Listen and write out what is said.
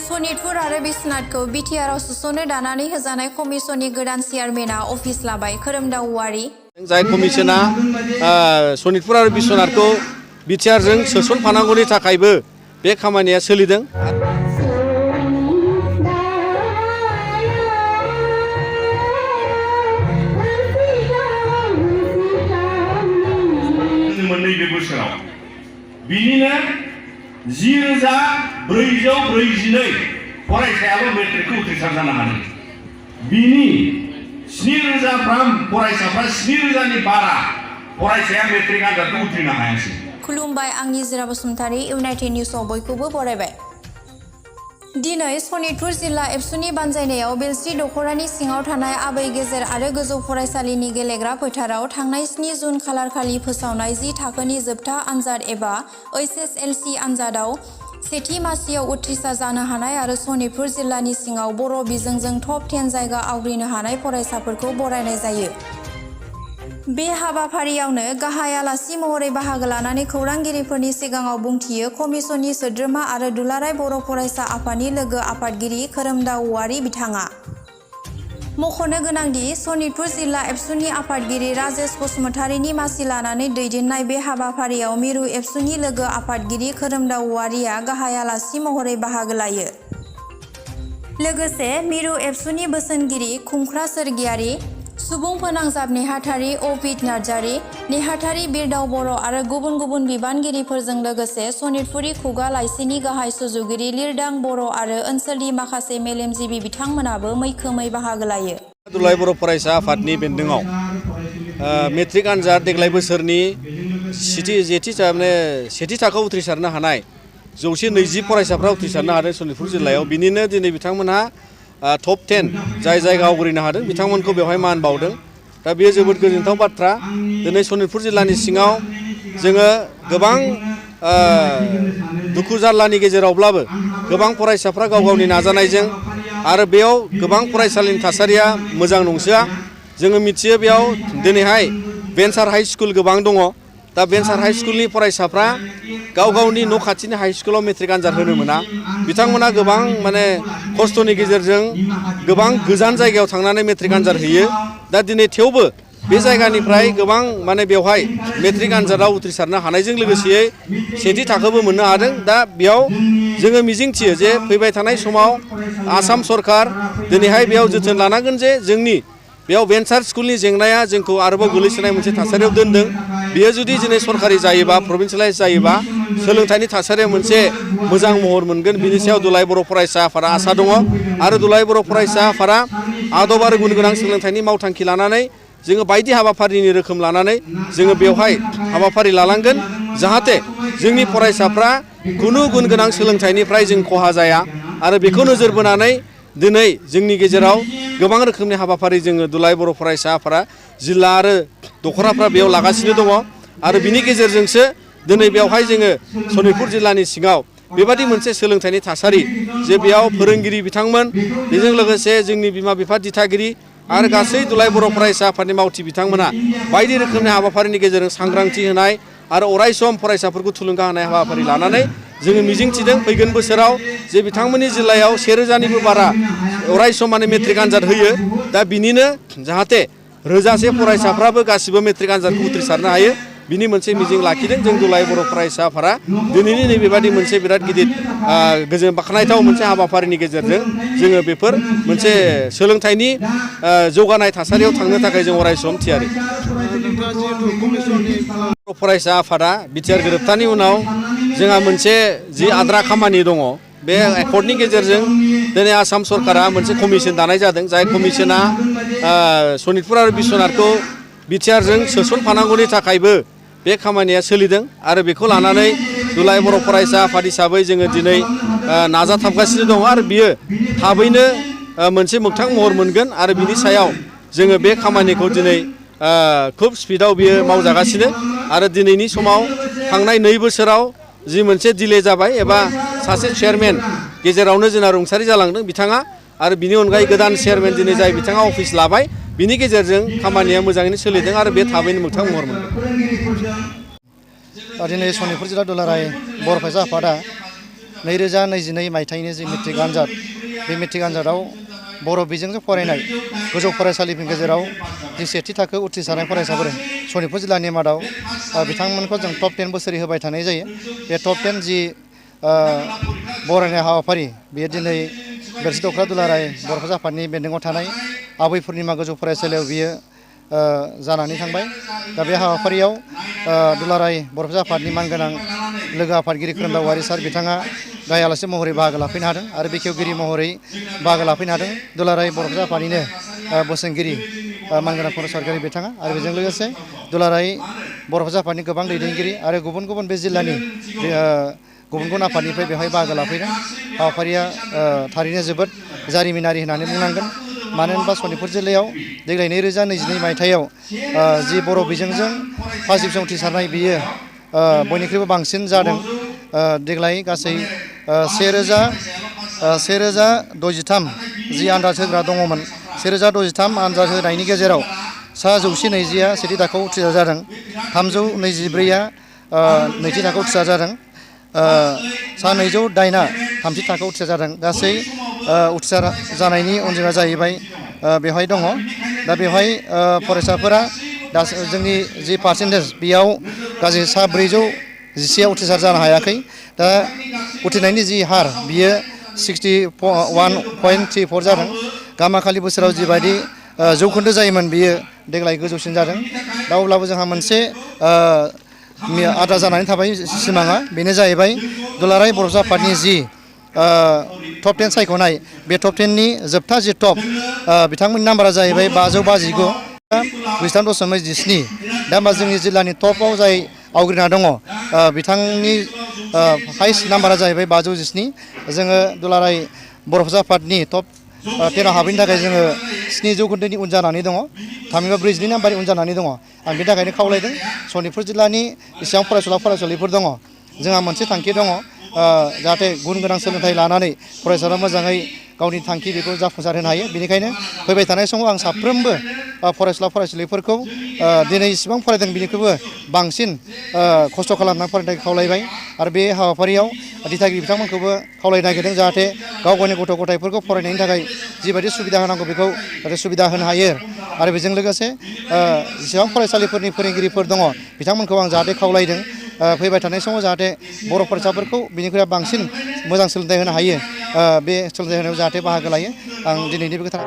सनितपुर आरो बिश्वनाथखौ बिटिआरआव सोस'नो दानानै होजानाय कमिसननि गोदान चेयारमेनआ अफिस लाबाय। खोरोमदाव औवारी जाय कमिसना सनितपुर आरो बिश्वनाथखौ बिटिआरजों सोसनफानांगौनि थाखायबो बे खामानिया सोलिदों। मोननैबे बोसोराव बिनिनो 10,442 फरायसायाल' मेट्रिकखौ उथ्रिसार जानो हादों। बिनि 7,000 फरायसाफ्रा 7,000नि बारा फरायसाया मेट्रिक आनजादखौ उथ्रिनो हायासै। खुलुमबाय, आं निजिरा बसुमतारी। इउनाइटेड निउसआव बयखौबो बरायबाय। दिनै सनितपुर जिल्ला एबसुनि बानजायनायाव बेलस्रि दख'रानि सिङाव थानाय आबै गेजेर आरो गोजौ फरायसालिनि गेलेग्रा फोथाराव थांनाय 7 जुन खालारखालि फोसावनाय 10 थाखोनि जोबथा आनजाद एबा HSLC आनजादाव सेथि मासियाव उथ्रिसार जानो हानाय आरो सनितपुर जिल्लानि सिङाव बर' बिजोंजों टप 10 जायगा आवग्रिनो हानाय फरायसाफोरखौ बरायनाय जायो। बे हाबाफारियावनो गाहाय आलासि महरै बाहागो लानानै खौरांगिरिफोरनि सिगाङाव बुंथियो कमिसननि सोद्रोमा आरो दुलाराय बर' फरायसा आफादनि लोगो आफादगिरि खोरोमदाव औवारी बिथाङा। मख'नो गोनांदि सनितपुर जिल्ला एबसुनि आफादगिरि राजेश बसुमतारीनि मासि लानानै दैदेननाय बे हाबाफारियाव मिरु एबसुनि लोगो आफादगिरि खोरोमदाव औवारीया गाहाय आलासि महरै बाहागो लायो। लोगोसे मिरु एबसुनि बोसोनगिरि खुंख्रा सोरगियारि, सुबुं फोनांजाब नेहाथारि अभिद नार्जारी, नेहाथारि बिरदाव बर' आरो गुबुन गुबुन बिबानगिरिफोरजों लोगोसे सनितपुरी खुगा लाइसिनि गाहाय सुजुगिरि लिरदां बर' आरो ओनसोलनि माखासे मेलेमजिबि बिथांमोनाबो मैखोमै बाहागो लायो। दुलाराय बर' फरायसा आफादनि बेन्दोङाव मेट्रिक आनजाद देग्लाय बोसोरनि सेथि थाखोआव उथ्रिसारनो हानाय 120 फरायसाफ्रा उथ्रिसारनो हादों सनितपुर जिल्लायाव। बिनिनो दिनै बिथांमोनहा टप 10 जाय जायगा आवग्रिनो हादों बिथांमोनखौ बेवहाय मान बावदों। दा बेयो जोबोद गोजोनथाव बाथ्रा। दिनै सनितपुर जिल्लानि सिङाव जोङो गोबां दुखु जारलानि गेजेरावब्लाबो गोबां फरायसाफ्रा गाव गावनि नाजानायजों आरो बेयाव गोबां फरायसालिनि थासारिया मोजां नंसोआ। जोङो मिथियो बेयाव दिनैहाय भेन्सार हाइ स्कुल गोबां दङ। दा भेन्सार हाइ स्कुलनि फरायसाफ्रा गाव गावनि न' खाथिनि हाइ स्कुलाव मेट्रिक आनजाद होनो मोना। बिथांमोना गोबां खस्थ'नि गेजेरजों गोबां गोजान जायगायाव थांनानै मेट्रिक आनजाद होयो। दा दिनै थेवबो बे जायगानिफ्राय गोबां बेवहाय मेट्रिक आनजादाव उथ्रिसारनो हानायजों लोगोसेयै सेथि थाखोबो मोननो हादों। दा बेयाव जोङो मिजिंथियो जे फैबाय थानाय समाव आसाम सरकार दिनैहाय बेयाव जोथोन लानांगोन जे जोंनि बेयाव भेन्सार स्कुलनि जेंनाया जोंखौ आरोबाव गोलैसोनाय मोनसे थासारियाव दोनदों। बेयो जुदि दिनै सरकारि जायोबा, प्रभिन्सियेलाइज जायोबा सोलोंथाइनि थासारिया मोनसे मोजां महर मोनगोन। बिनि सायाव दुलाराय बर' फरायसा आफादा आसा दङ आरो दुलाराय बर' फरायसा आफादा आदब आरो गुन गोनां सोलोंथाइनि मावथांखि लानानै जोङो बायदि हाबाफारिनि रोखोम लानानै जोङो बेवहाय हाबाफारि लालांगोन जाहाथे जोंनि फरायसाफ्रा खुनु गुन गोनां सोलोंथाइनिफ्राय जों खहा जाया। आरो बेखौ नोजोर बोनानै दिनै जोंनि गेजेराव गोबां रोखोमनि हाबाफारि जोङो दुलाराय बर' फरायसा आफादा जिल्ला आरो दख'राफ्रा बेयाव लागासिनो दङ। आरो बिनि गेजेरजोंसो दिनै बेवहाय जोङो सनितपुर जिल्लानि सिङाव बेबादि मोनसे सोलोंथाइनि थासारि जे बेयाव फोरोंगिरि बिथांमोन, बेजों लोगोसे जोंनि बिमा बिफा दिथागिरि आरो गासै दुलाराय बर' फरायसा आफादनि मावथि बिथांमोना बायदि रोखोमनि हाबाफारिनि गेजेरजों सांग्रांथि होनाय आरो अरायसम फरायसाफोरखौ थुलुंगा होनाय हाबाफारि लानानै जोङो मिजिंथिदों फैगोन बोसोराव जे बिथांमोननि जिल्लायाव 1,000निबो बारा अरायसम मेट्रिक आनजाद होयो। दा बिनिनो जाहाथे रोजासे फरायसाफ्राबो गासिबो मेट्रिक आनजादखौ उथ्रिसारनो हायो बिनि मोनसे मिजिं लाखिदों जों दुलाराय बर' फरायसा आफादा। दिनैनि नैबेबादि मोनसे बिराद गिदिर गोजोन बाख्नायथाव मोनसे हाबाफारिनि गेजेरजों जोङो बेफोर मोनसे सोलोंथाइनि जौगानाय थासारियाव थांनो थाखाय जों अरायसम थियारि। फरायसा आफादा बिटिआर गोरोबथानि उनाव जोंहा मोनसे जि आद्रा खामानि दङ बे एकर्डनि गेजेरजों दिनै आसाम सरकारा मोनसे कमिसन दानाय जादों। जाय कमिसना सनितपुर आरो बिश्वनाथखौ बिटिआरजों सोसनफानांगौनि थाखायबो बे खामानिया सोलिदों आरो बेखौ लानानै दुलाराय बर' फरायसा आफाद हिसाबै जोङो दिनै नाजाथाबगासिनो दङ आरो बियो थाबैनो मोनसे मोगथां महर मोनगोन। आरो बिनि सायाव जोङो बे खामानिखौ दिनै खुब स्पिडआव बियो मावजागासिनो। आरो दिनैनि समाव थांनाय 2 बोसोराव जि मोनसे दिले जाबाय एबा सासे चेयारमेन गेजेरावनो जोंना रुंसारि जालांदों बिथाङा, आरो बिनि अनगायै गोदान चेयारमेन दिनै जाय बिथाङा अफिस लाबाय बिनि गेजेरजों खामानिया मोजाङैनो सोलिदों आरो बे थाबैनो मोगथां महर मोनगोन। दिनै सनितपुर जिल्ला दुलाराय बर' फरायसा आफादा 2022 मायथाइनि जि मेट्रिक आनजाद बे मेट्रिक आनजादाव बर' बिजोंजों फरायनाय गोजौ फरायसालिनि गेजेराव जि सेथि थाखो उथ्रिसारनाय फरायसाफोर सनितपुर जिल्लानि मादाव बिथांमोनखौ जों टप 10 बोसोरै होबाय थानाय जायो। बे टप 10 जि बरायनाय हाबाफारि बेयो दिनै बेलसि दख'र दुलाराय बर'फोर आफादनि बेन्दोङाव थानाय आबै पुर्निमा गोजौ फरायसालियाव बियो जानानै थांबाय। दा बे हाबाफारियाव दुलाराय बर'फोर आफादनि मानगोनां लोगो आफादगिरि खोरोमदाव सार बिथाङा गाहाय आलासि महरै बाहागो लाफैनो हादों आरो बेखेवगिरि महरै बाहागो लाफैनो हादों दुलाराय बर'फोर आफादनिनो बोसोनगिरि मानगोनां फन सरकारि बिथाङा आरो बेजों लोगोसे दुलाराय बर'फोर आफादनि गोबां दैदेनगिरि आरो गुबुन गुबुन बे जिल्लानि गुबुन गुबुन आफादनिफ्राय बेवहाय बाहागो लाफैदों। हाबाफारिया थारैनो जोबोद जारिमिनारि होननानै बुंनांगोन। मानो होनबा सनितपुर जिल्लायाव देग्लाय 2022 मायथाइयाव जि बर' बिजोंजों फार्स्ट डिभिजन उथ्रिसारनाय बियो बयनिख्रुइबो बांसिन जादों। देग्लाय गासै 1063 जि आनजाद होग्रा दङमोन। 1063 आनजाद होनायनि गेजेराव सा 120आ सेथि थाखोआव उथ्रिसार जादों। 324आ नैथि थाखोआव उथ्रिसार जादों। सा 208आ थामथि थाखोआव उथ्रिसार जादों। गासै उथ्रिसार जानायनि अनजिमाया जाहैबाय बेवहाय दङ। दा बेवहाय फरायसाफोरा दा जोंनि जि पार्सेन्टेज बेयाव गासै सा 411 उथ्रिसार जानो हायाखै। दा उथ्रिनायनि जि हार बियो 61.34 जादों। गामाखालि बोसोराव जिबायदि जौखोन्दो जायोमोन बियो देग्लाय गोजौसिन जादों। दा अब्लाबो जोंहा मोनसे आद्रा जानानै थाबाय सिमाङा, बेनो जाहैबाय दुलाराय बर' आफादनि जि टप 10 सायख'नाय बे टप 10नि जोबथा जि टप बिथांमोननि नाम्बारा जाहैबाय 529 63.17। दा होमबा जोंनि जिल्लानि टपआव जाय आवग्रिना दङ बिथांनि हाइस्ट नाम्बारा जाहैबाय 517। जोङो दुलाराय बर'फोर आफादनि टप 10आव हाबैनि थाखाय जोङो 7 जौखोन्दोनि उन जानानै दङ। थामहिनबा 42 नाम्बारनि उन जानानै दङ। आं बेनि थाखायनो खावलायदों सनितपुर जिल्लानि बेसेबां फरायसुलिफोर दङ जोंहा मोनसे थांखि दङ जाहाथे गुन गोनां सोलोंथाइ लानानै फरायसाफ्रा मोजाङै गावनि थांखि बेखौ जाफुंसार होनो हायो। बेनिखायनो फैबाय थानाय समाव आं साफ्रोमबो फरायसुलिफोरखौ दिनै इसिबां फरायदों बिनिख्रुइबो बांसिन खस्थ' खालामनानै फरायनो खावलायबाय आरो बे हाबाफारियाव दिथागिरि बिथांमोनखौबो खावलायनो नागिरदों जाहाथे गाव गावनि गथ' गथायफोरखौ फरायनायनि थाखाय जिबायदि सुबिदा होनांगौ बेखौ जाहाथे सुबिदा होनो हायो। आरो बेजों लोगोसे जेसेबां फरायसालिफोरनि फोरोंगिरिफोर दङ बिथांमोनखौ आं जाहाथे खावलायदों फैबाय थानाय समाव जाहाथे बर' फरायसाफोरखौ बिनिख्रुइ बांसिन मोजां सोलोंथाइ होनो हायो। बे सोलोंथाइ होनायाव जाहाथे बाहागो लायो। आं दिनैनि बे खोथा